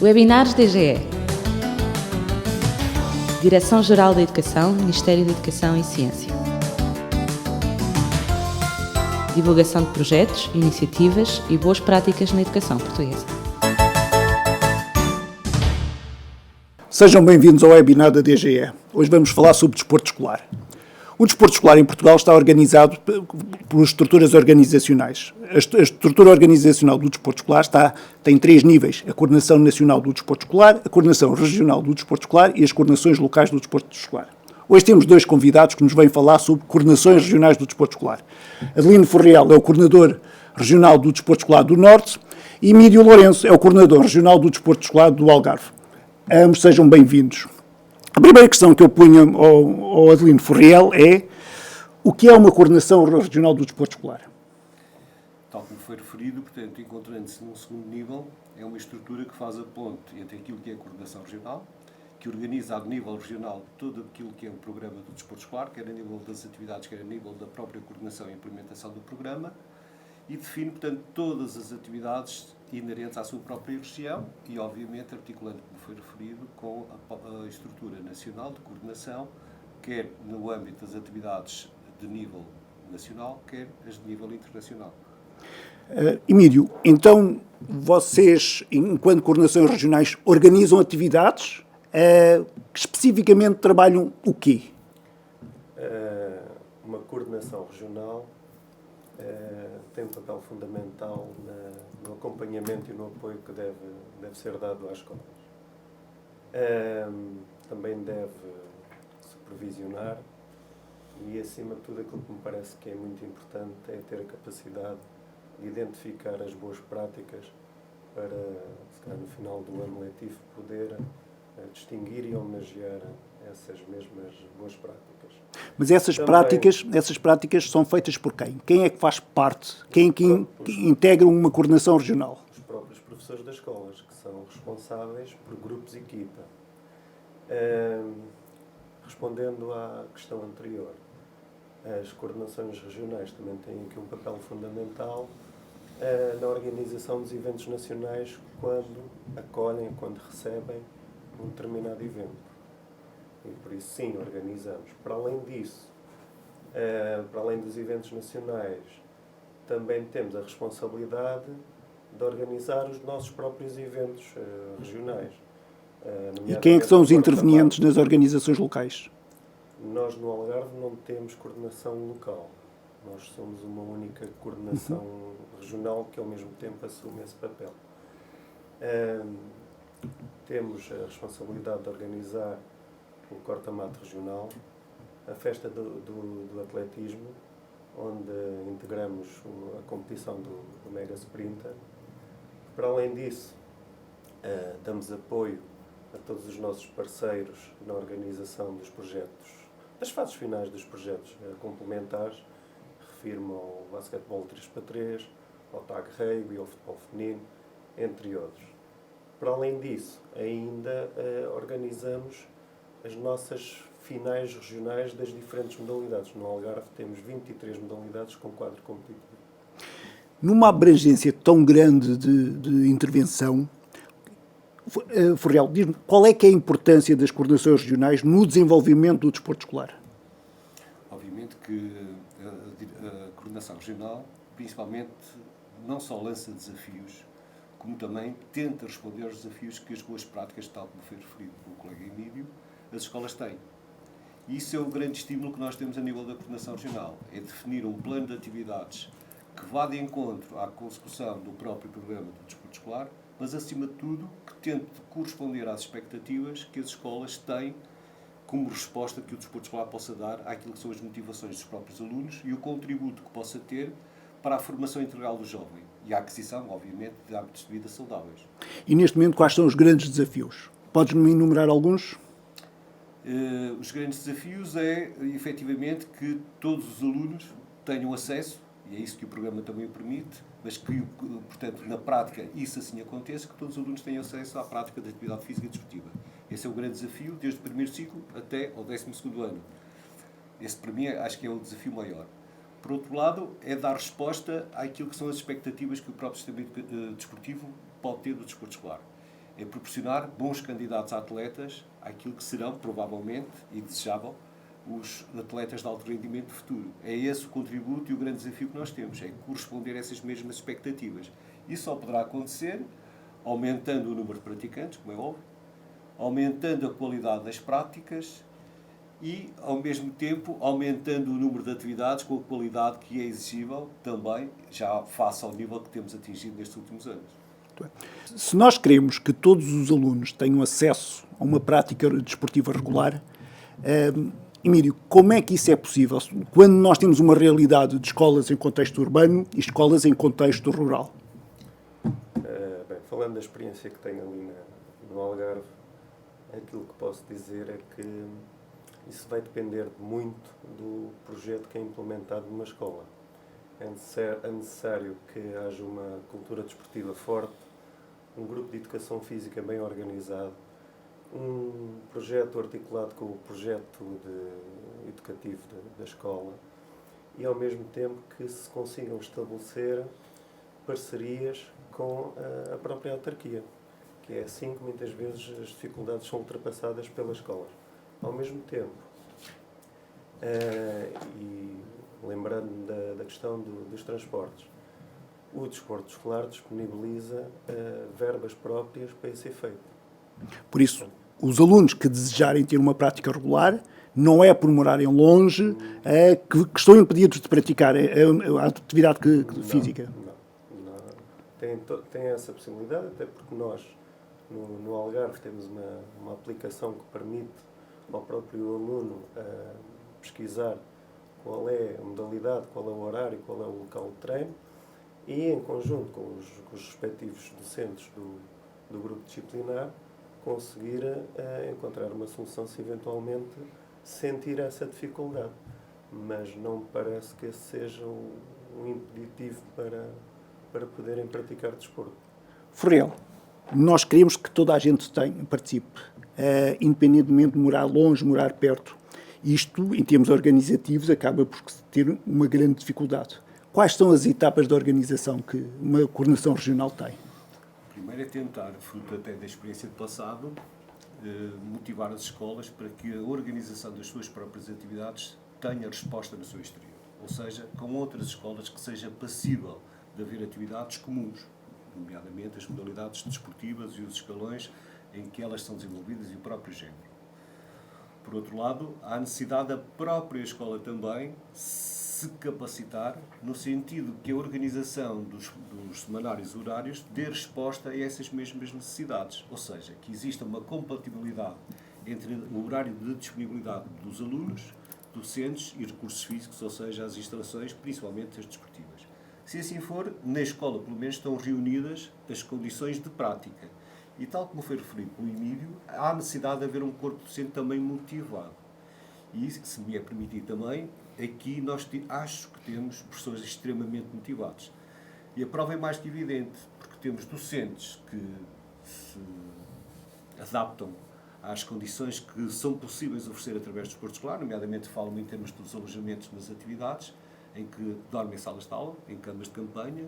Webinars DGE. Direção-Geral da Educação, Ministério da Educação e Ciência. Divulgação de projetos, iniciativas e boas práticas na educação portuguesa. Sejam bem-vindos ao webinar da DGE. Hoje vamos falar sobre desporto escolar. O desporto escolar em Portugal está organizado por estruturas organizacionais. A estrutura organizacional do desporto escolar tem 3 níveis: a Coordenação Nacional do Desporto Escolar, a Coordenação Regional do Desporto Escolar e as Coordenações Locais do Desporto Escolar. Hoje temos 2 convidados que nos vêm falar sobre coordenações regionais do desporto escolar. Adelino Forriel é o coordenador regional do desporto escolar do Norte e Emílio Lourenço é o coordenador regional do desporto escolar do Algarve. Ambos sejam bem-vindos. A primeira questão que eu ponho ao Adelino Forriel é: o que é uma coordenação regional do desporto escolar? Tal como foi referido, portanto, encontrando-se num segundo nível, é uma estrutura que faz a ponte entre aquilo que é a coordenação regional, que organiza a nível regional todo aquilo que é o programa do desporto escolar, quer a nível das atividades, quer a nível da própria coordenação e implementação do programa, e define, portanto, todas as atividades inerentes à sua própria região e, obviamente, articulando, como foi referido, com a estrutura nacional de coordenação, quer no âmbito das atividades de nível nacional, quer as de nível internacional. Emílio, então vocês, enquanto coordenações regionais, organizam atividades que especificamente trabalham o quê? Uma coordenação regional tem um papel fundamental no acompanhamento e no apoio que deve ser dado às escolas. Também deve supervisionar e, acima de tudo, aquilo que me parece que é muito importante é ter a capacidade de identificar as boas práticas para, se calhar, no final do ano letivo, poder distinguir e homenagear essas mesmas boas práticas. Mas essas práticas são feitas por quem? Quem é que faz parte? Quem integra uma coordenação regional? Os próprios professores das escolas, que são responsáveis por grupos e equipa. Respondendo à questão anterior, as coordenações regionais também têm aqui um papel fundamental na organização dos eventos nacionais quando acolhem, quando recebem um determinado evento. E por isso, sim, organizamos. Para além disso, para além dos eventos nacionais, também temos a responsabilidade de organizar os nossos próprios eventos regionais. E quem é que são os intervenientes nas organizações locais? Nós, no Algarve, não temos coordenação local. Nós somos uma única coordenação regional que, ao mesmo tempo, assume esse papel. Temos a responsabilidade de organizar o corta-mato regional, a festa do atletismo, onde integramos a competição do Mega Sprinter. Para além disso, damos apoio a todos os nossos parceiros na organização dos projetos, das fases finais dos projetos complementares. Refiro-me ao basquetebol 3x3, ao tag rugby, ao futebol feminino, entre outros. Para além disso, ainda organizamos as nossas finais regionais das diferentes modalidades. No Algarve temos 23 modalidades com quadro competitivo. Numa abrangência tão grande de intervenção, Forriel, diz-me, qual é que é a importância das coordenações regionais no desenvolvimento do desporto escolar? Obviamente que a coordenação regional, principalmente, não só lança desafios, como também tenta responder aos desafios que as boas práticas, tal como foi referido pelo colega Emílio, as escolas têm. E isso é o grande estímulo que nós temos a nível da coordenação regional, é definir um plano de atividades que vá de encontro à consecução do próprio programa do desporto escolar, mas, acima de tudo, que tente corresponder às expectativas que as escolas têm como resposta que o desporto escolar possa dar àquilo que são as motivações dos próprios alunos e o contributo que possa ter para a formação integral do jovem e a aquisição, obviamente, de hábitos de vida saudáveis. E, neste momento, quais são os grandes desafios? Podes-me enumerar alguns? Os grandes desafios é, efetivamente, que todos os alunos tenham acesso, e é isso que o programa também o permite, mas que, portanto, na prática isso assim aconteça, que todos os alunos tenham acesso à prática da atividade física e desportiva. Esse é o grande desafio, desde o primeiro ciclo até ao 12º ano. Esse, para mim, acho que é o desafio maior. Por outro lado, é dar resposta àquilo que são as expectativas que o próprio sistema desportivo pode ter do desporto escolar. é proporcionar bons candidatos a atletas àquilo que serão, provavelmente, e desejável, os atletas de alto rendimento do futuro. É esse o contributo e o grande desafio que nós temos, é corresponder a essas mesmas expectativas. Isso só poderá acontecer aumentando o número de praticantes, como é óbvio, aumentando a qualidade das práticas e, ao mesmo tempo, aumentando o número de atividades com a qualidade que é exigível também, já face ao nível que temos atingido nestes últimos anos. Se nós queremos que todos os alunos tenham acesso a uma prática desportiva regular, Emílio, como é que isso é possível quando nós temos uma realidade de escolas em contexto urbano e escolas em contexto rural? Bem, falando da experiência que tenho ali no Algarve, aquilo que posso dizer é que isso vai depender muito do projeto que é implementado numa escola. É necessário que haja uma cultura desportiva forte, um grupo de educação física bem organizado, um projeto articulado com o projeto educativo da escola e, ao mesmo tempo, que se consigam estabelecer parcerias com a própria autarquia, que é assim que muitas vezes as dificuldades são ultrapassadas pelas escolas. Ao mesmo tempo, e lembrando da questão dos transportes, o desporto escolar disponibiliza verbas próprias para esse efeito. Por isso, os alunos que desejarem ter uma prática regular, não é por morarem longe que estão impedidos de praticar a atividade física. Não. Tem essa possibilidade, até porque nós, no Algarve, temos uma aplicação que permite ao próprio aluno pesquisar qual é a modalidade, qual é o horário, qual é o local de treino e, em conjunto com os respectivos docentes do grupo disciplinar, conseguir encontrar uma solução se eventualmente sentir essa dificuldade. Mas não me parece que esse seja um impeditivo para poderem praticar desporto. Ferreira, nós queremos que toda a gente participe, independentemente de morar longe, morar perto. Isto, em termos organizativos, acaba por ter uma grande dificuldade. Quais são as etapas de organização que uma coordenação regional tem? Primeiro é tentar, fruto até da experiência do passado, motivar as escolas para que a organização das suas próprias atividades tenha resposta no seu exterior. Ou seja, com outras escolas que seja passível de haver atividades comuns, nomeadamente as modalidades desportivas e os escalões em que elas são desenvolvidas e o próprio género. Por outro lado, há necessidade da própria escola também se capacitar, no sentido que a organização dos semanários horários dê resposta a essas mesmas necessidades. Ou seja, que exista uma compatibilidade entre o horário de disponibilidade dos alunos, docentes e recursos físicos, ou seja, as instalações, principalmente as desportivas. Se assim for, na escola, pelo menos, estão reunidas as condições de prática. E tal como foi referido pelo Emílio, há necessidade de haver um corpo docente também motivado. E, se me é permitido também, aqui nós acho que temos professores extremamente motivados. E a prova é mais que evidente, porque temos docentes que se adaptam às condições que são possíveis oferecer através do desporto escolar, nomeadamente falo em termos dos alojamentos nas atividades, em que dormem em salas de aula, em camas de campanha,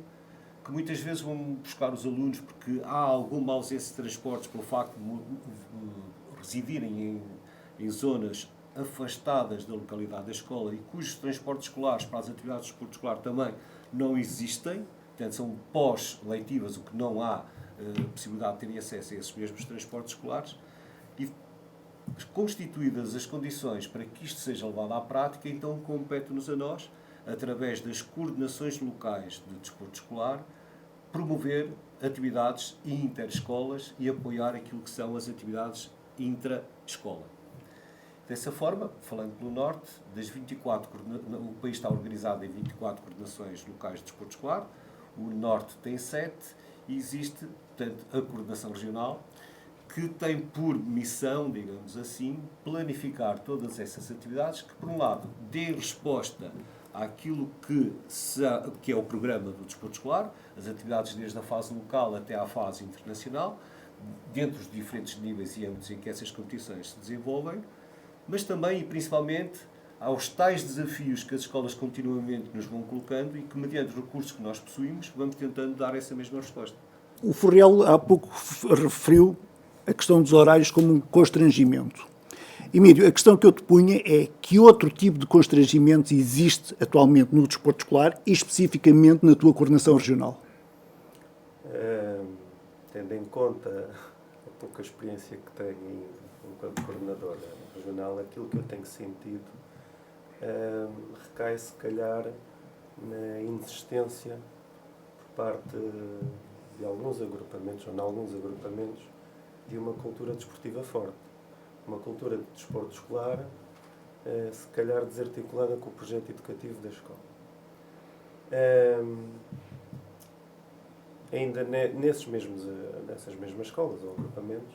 que muitas vezes vão buscar os alunos porque há alguma ausência de transportes pelo facto de residirem em zonas afastadas da localidade da escola e cujos transportes escolares para as atividades de desporto escolar também não existem, portanto são pós-leitivas, o que não há possibilidade de terem acesso a esses mesmos transportes escolares. E constituídas as condições para que isto seja levado à prática, então compete-nos a nós, através das coordenações locais de desporto escolar, promover atividades interescolas e apoiar aquilo que são as atividades intra-escola. Dessa forma, falando pelo Norte, o país está organizado em 24 coordenações locais de desporto escolar, o Norte tem 7 e existe, portanto, a coordenação regional, que tem por missão, digamos assim, planificar todas essas atividades que, por um lado, dê resposta àquilo que é o programa do desporto escolar, as atividades desde a fase local até à fase internacional, dentro dos diferentes níveis e âmbitos em que essas competições se desenvolvem, mas também e principalmente aos tais desafios que as escolas continuamente nos vão colocando e que, mediante os recursos que nós possuímos, vamos tentando dar essa mesma resposta. O Furriel há pouco referiu a questão dos horários como um constrangimento. Emílio, a questão que eu te punha é que outro tipo de constrangimento existe atualmente no desporto escolar e especificamente na tua coordenação regional? Tendo em conta a pouca experiência que tenho enquanto coordenador regional, aquilo que eu tenho sentido recai se calhar na insistência por parte de alguns agrupamentos, ou em alguns agrupamentos, de uma cultura desportiva forte. Uma cultura de desporto escolar, se calhar desarticulada com o projeto educativo da escola. Ainda nessas mesmas escolas ou agrupamentos,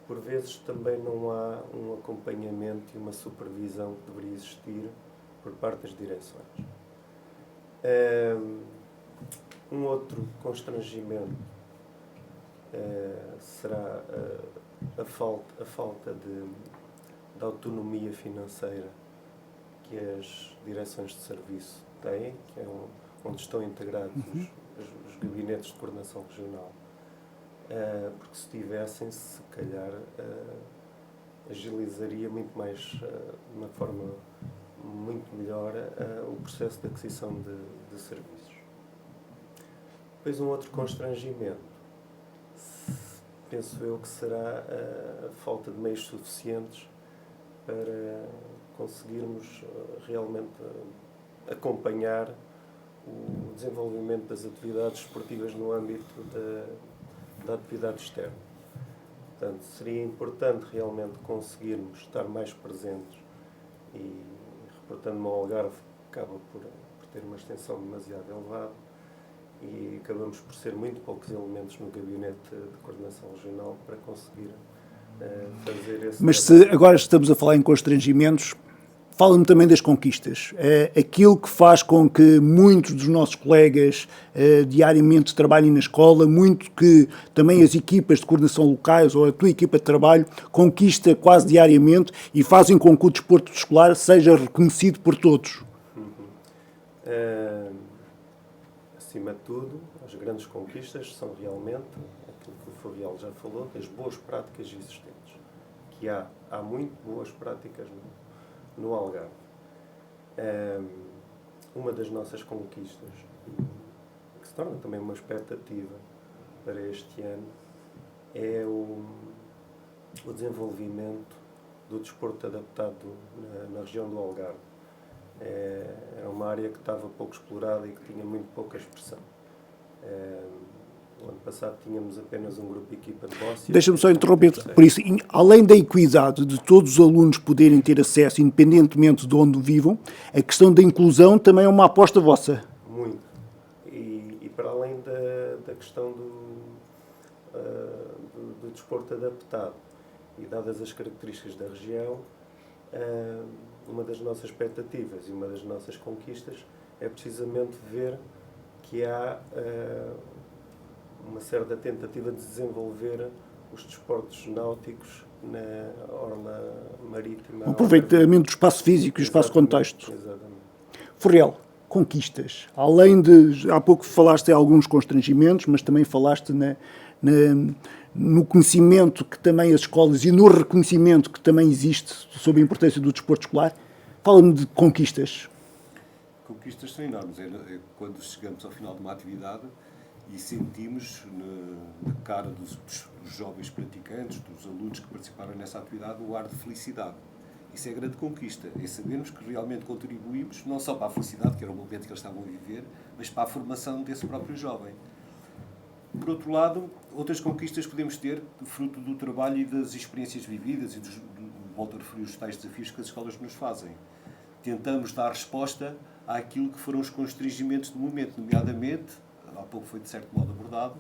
por vezes também não há um acompanhamento e uma supervisão que deveria existir por parte das direções. Um outro constrangimento será a falta de autonomia financeira que as direções de serviço têm, que é onde estão integrados os gabinetes de coordenação regional. Porque se tivessem, se calhar, agilizaria muito mais, de uma forma muito melhor, o processo de aquisição de serviços. Depois um outro constrangimento, penso eu que será a falta de meios suficientes para conseguirmos realmente acompanhar o desenvolvimento das atividades esportivas no âmbito da atividade externa. Portanto, seria importante realmente conseguirmos estar mais presentes e, reportando-me ao Algarve, acaba por ter uma extensão demasiado elevada e acabamos por ser muito poucos elementos no gabinete de coordenação regional para conseguir fazer esse... Mas se agora estamos a falar em constrangimentos, fala-me também das conquistas. Aquilo que faz com que muitos dos nossos colegas diariamente trabalhem na escola, muito que também as equipas de coordenação locais ou a tua equipa de trabalho conquista quase diariamente e fazem com que o desporto escolar seja reconhecido por todos. Acima de tudo, as grandes conquistas são realmente aquilo que o Furriel já falou, das boas práticas existentes. Que há muito boas práticas no Algarve. Uma das nossas conquistas, que se torna também uma expectativa para este ano, é o desenvolvimento do desporto adaptado na região do Algarve. Era uma área que estava pouco explorada e que tinha muito pouca expressão. No ano passado tínhamos apenas um grupo de equipa de Bóssia. Deixa-me só interromper por isso. Além da equidade de todos os alunos poderem ter acesso, independentemente de onde vivam, a questão da inclusão também é uma aposta vossa. Muito. E para além da questão do desporto adaptado e dadas as características da região, uma das nossas expectativas e uma das nossas conquistas é precisamente ver que há uma certa tentativa de desenvolver os desportos náuticos na orla marítima. O aproveitamento do espaço físico e do espaço contexto. Exatamente. Furriel, conquistas. Além de, há pouco falaste em alguns constrangimentos, mas também falaste no conhecimento que também as escolas e no reconhecimento que também existe sobre a importância do desporto escolar. Fala-me de conquistas. Conquistas são enormes. É quando chegamos ao final de uma atividade e sentimos na cara dos jovens praticantes, dos alunos que participaram nessa atividade, o ar de felicidade. Isso é a grande conquista, é sabermos que realmente contribuímos não só para a felicidade, que era o momento que eles estavam a viver, mas para a formação desse próprio jovem. Por outro lado, outras conquistas podemos ter, fruto do trabalho e das experiências vividas e volto a referir os tais desafios que as escolas nos fazem. Tentamos dar resposta àquilo que foram os constrangimentos do momento, nomeadamente, há pouco foi de certo modo abordado,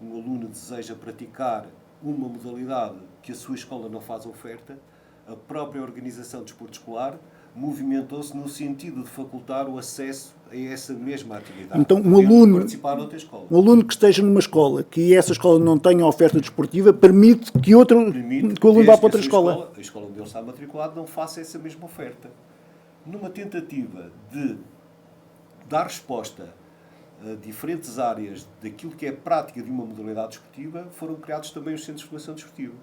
um aluno deseja praticar uma modalidade que a sua escola não faz oferta, a própria organização de desporto escolar movimentou-se no sentido de facultar o acesso a essa mesma atividade. Então, um aluno que esteja numa escola, que essa escola não tenha oferta desportiva, permite que o aluno vá para outra escola. A escola onde ele está matriculado não faça essa mesma oferta. Numa tentativa de dar resposta diferentes áreas daquilo que é a prática de uma modalidade desportiva, foram criados também os centros de formação desportiva.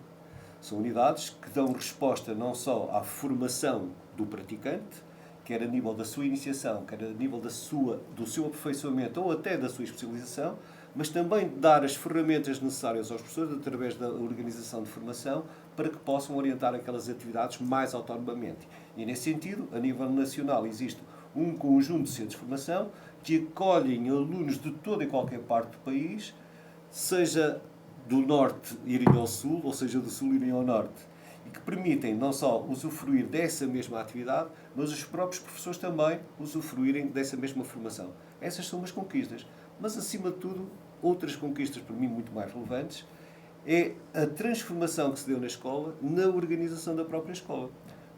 São unidades que dão resposta não só à formação do praticante, quer a nível da sua iniciação, quer a nível do seu aperfeiçoamento ou até da sua especialização, mas também dar as ferramentas necessárias aos professores através da organização de formação para que possam orientar aquelas atividades mais autonomamente. E, nesse sentido, a nível nacional existe um conjunto de centros de formação que acolhem alunos de toda e qualquer parte do país, seja do norte irem ao sul, ou seja, do sul irem ao norte, e que permitem não só usufruir dessa mesma atividade, mas os próprios professores também usufruírem dessa mesma formação. Essas são as conquistas. Mas, acima de tudo, outras conquistas, para mim, muito mais relevantes, é a transformação que se deu na escola, na organização da própria escola.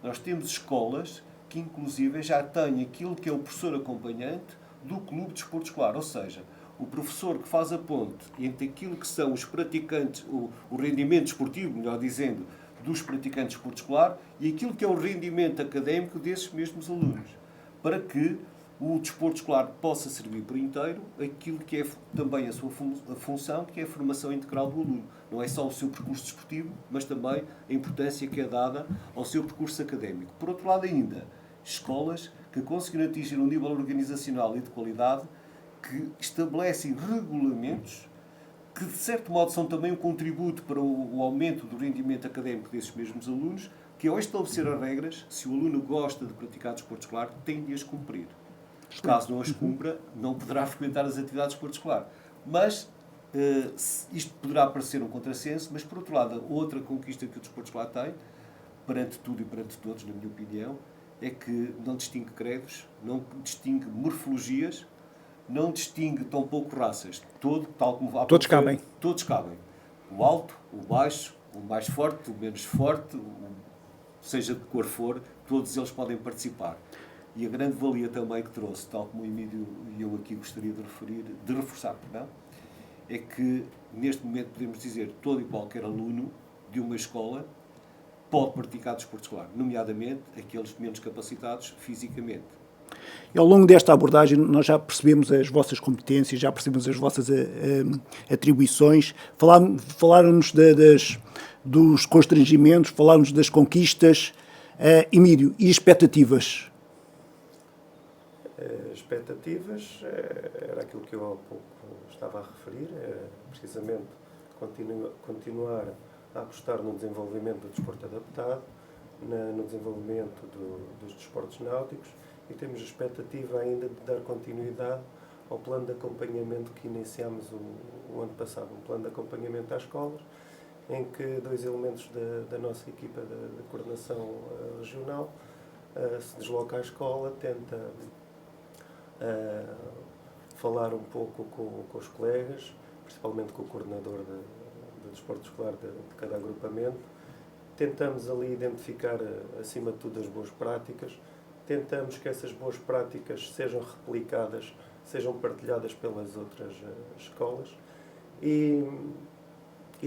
Nós temos escolas que, inclusive, já têm aquilo que é o professor acompanhante do clube de desporto escolar, ou seja, o professor que faz a ponte entre aquilo que são os praticantes, o rendimento esportivo, melhor dizendo, dos praticantes de desporto escolar e aquilo que é o rendimento académico desses mesmos alunos, para que o desporto escolar possa servir por inteiro aquilo que é também a sua função, que é a formação integral do aluno. Não é só o seu percurso desportivo, mas também a importância que é dada ao seu percurso académico. Por outro lado ainda, escolas que conseguiram atingir um nível organizacional e de qualidade que estabelecem regulamentos que, de certo modo, são também um contributo para o aumento do rendimento académico desses mesmos alunos, que ao estabelecer as regras, se o aluno gosta de praticar desporto escolar, tem de as cumprir. Caso não as cumpra, não poderá frequentar as atividades de desporto escolar. Mas isto poderá parecer um contrassenso, mas, por outro lado, outra conquista que o desporto escolar tem, perante tudo e perante todos, na minha opinião, é que não distingue credos, não distingue morfologias, não distingue tampouco raças. Tal como Todos cabem. Todos cabem. O alto, o baixo, o mais forte, o menos forte, seja de que cor for, todos eles podem participar. E a grande valia também que trouxe, tal como o Emílio e eu aqui gostaria de reforçar, é que neste momento podemos dizer que todo e qualquer aluno de uma escola pode praticar desporto escolar, nomeadamente aqueles menos capacitados fisicamente. E ao longo desta abordagem nós já percebemos as vossas competências, já percebemos as vossas atribuições, falaram-nos dos constrangimentos, falaram-nos das conquistas. Emílio, e expectativas? Expectativas era aquilo que eu há pouco estava a referir, precisamente continuar a apostar no desenvolvimento do desporto adaptado, no desenvolvimento dos desportos náuticos, e temos a expectativa ainda de dar continuidade ao plano de acompanhamento que iniciámos o ano passado, um plano de acompanhamento às escolas, em que 2 elementos da nossa equipa de coordenação regional se desloca à escola, tenta falar um pouco com os colegas, principalmente com o coordenador de desporto escolar de cada agrupamento. Tentamos ali identificar, acima de tudo, as boas práticas. Tentamos que essas boas práticas sejam replicadas, sejam partilhadas pelas outras escolas e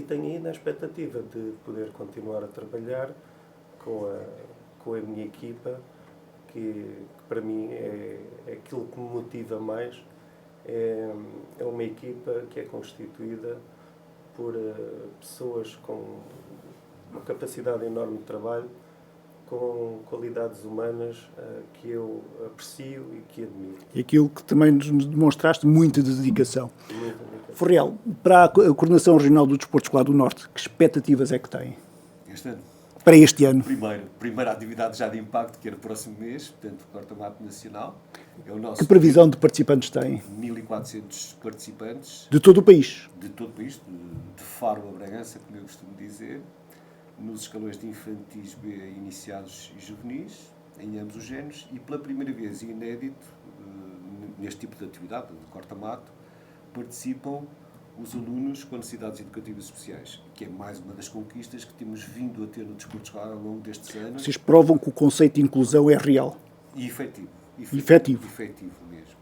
tenho ainda a expectativa de poder continuar a trabalhar com a minha equipa, que para mim é aquilo que me motiva mais. É uma equipa que é constituída por pessoas com uma capacidade enorme de trabalho, com qualidades humanas que eu aprecio e que admiro. E aquilo que também nos demonstraste, muita dedicação. Ferreal, para a Coordenação Regional do Desporto Escolar do Norte, que expectativas é que tem? Este ano? Para este ano? Primeira atividade já de impacto, que é no próximo mês, portanto, o Corta-Mato Nacional. É o nosso. Que previsão de participantes tem? 1.400 participantes. De todo o país? De todo o país, de Faro a Bragança, como eu costumo dizer, nos escalões de infantis B, iniciados e juvenis, em ambos os géneros, e pela primeira vez, e inédito, neste tipo de atividade, de corta-mato, participam os alunos com necessidades educativas especiais, que é mais uma das conquistas que temos vindo a ter no desporto escolar ao longo destes anos. Vocês provam que o conceito de inclusão é real. E efetivo mesmo.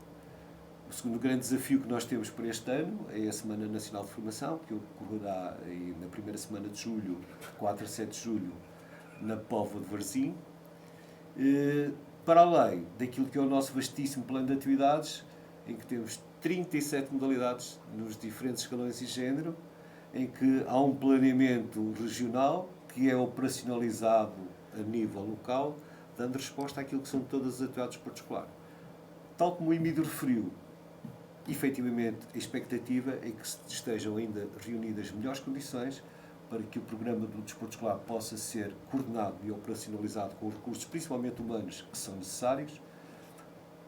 O segundo grande desafio que nós temos para este ano é a Semana Nacional de Formação, que ocorrerá na primeira semana de julho, 4 a 7 de julho, na Póvoa de Varzim. Para além daquilo que é o nosso vastíssimo plano de atividades, em que temos 37 modalidades nos diferentes escalões e género, em que há um planeamento regional que é operacionalizado a nível local, dando resposta àquilo que são todas as atividades de desporto escolar. Tal como o Emílio referiu, efetivamente a expectativa é que estejam ainda reunidas melhores condições para que o programa do desporto escolar possa ser coordenado e operacionalizado com os recursos, principalmente humanos, que são necessários,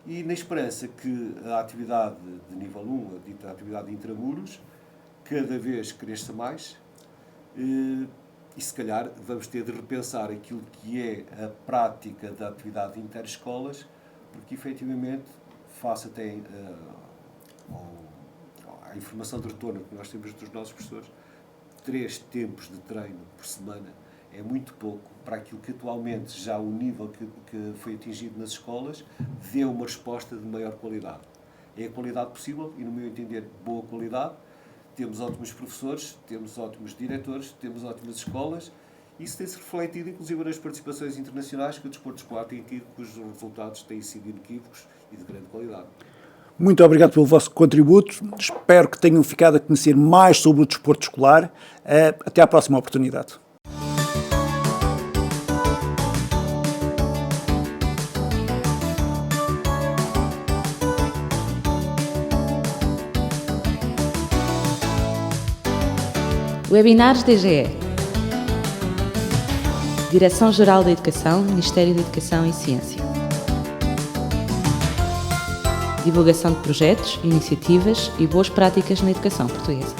e na esperança que a atividade de nível 1, a dita atividade de intramuros, cada vez cresça mais, e se calhar vamos ter de repensar aquilo que é a prática da atividade interescolas, porque efetivamente, face até à informação de retorno que nós temos dos nossos professores, 3 tempos de treino por semana é muito pouco para aquilo que atualmente já o nível que foi atingido nas escolas deu uma resposta de maior qualidade. É a qualidade possível e, no meu entender, boa qualidade. Temos ótimos professores, temos ótimos diretores, temos ótimas escolas. Isso tem-se refletido, inclusive, nas participações internacionais que o desporto escolar tem tido, cujos resultados têm sido inequívocos e de grande qualidade. Muito obrigado pelo vosso contributo. Espero que tenham ficado a conhecer mais sobre o desporto escolar. Até à próxima oportunidade. Webinars DGE. Direção-Geral da Educação, Ministério da Educação e Ciência. Divulgação de projetos, iniciativas e boas práticas na educação portuguesa.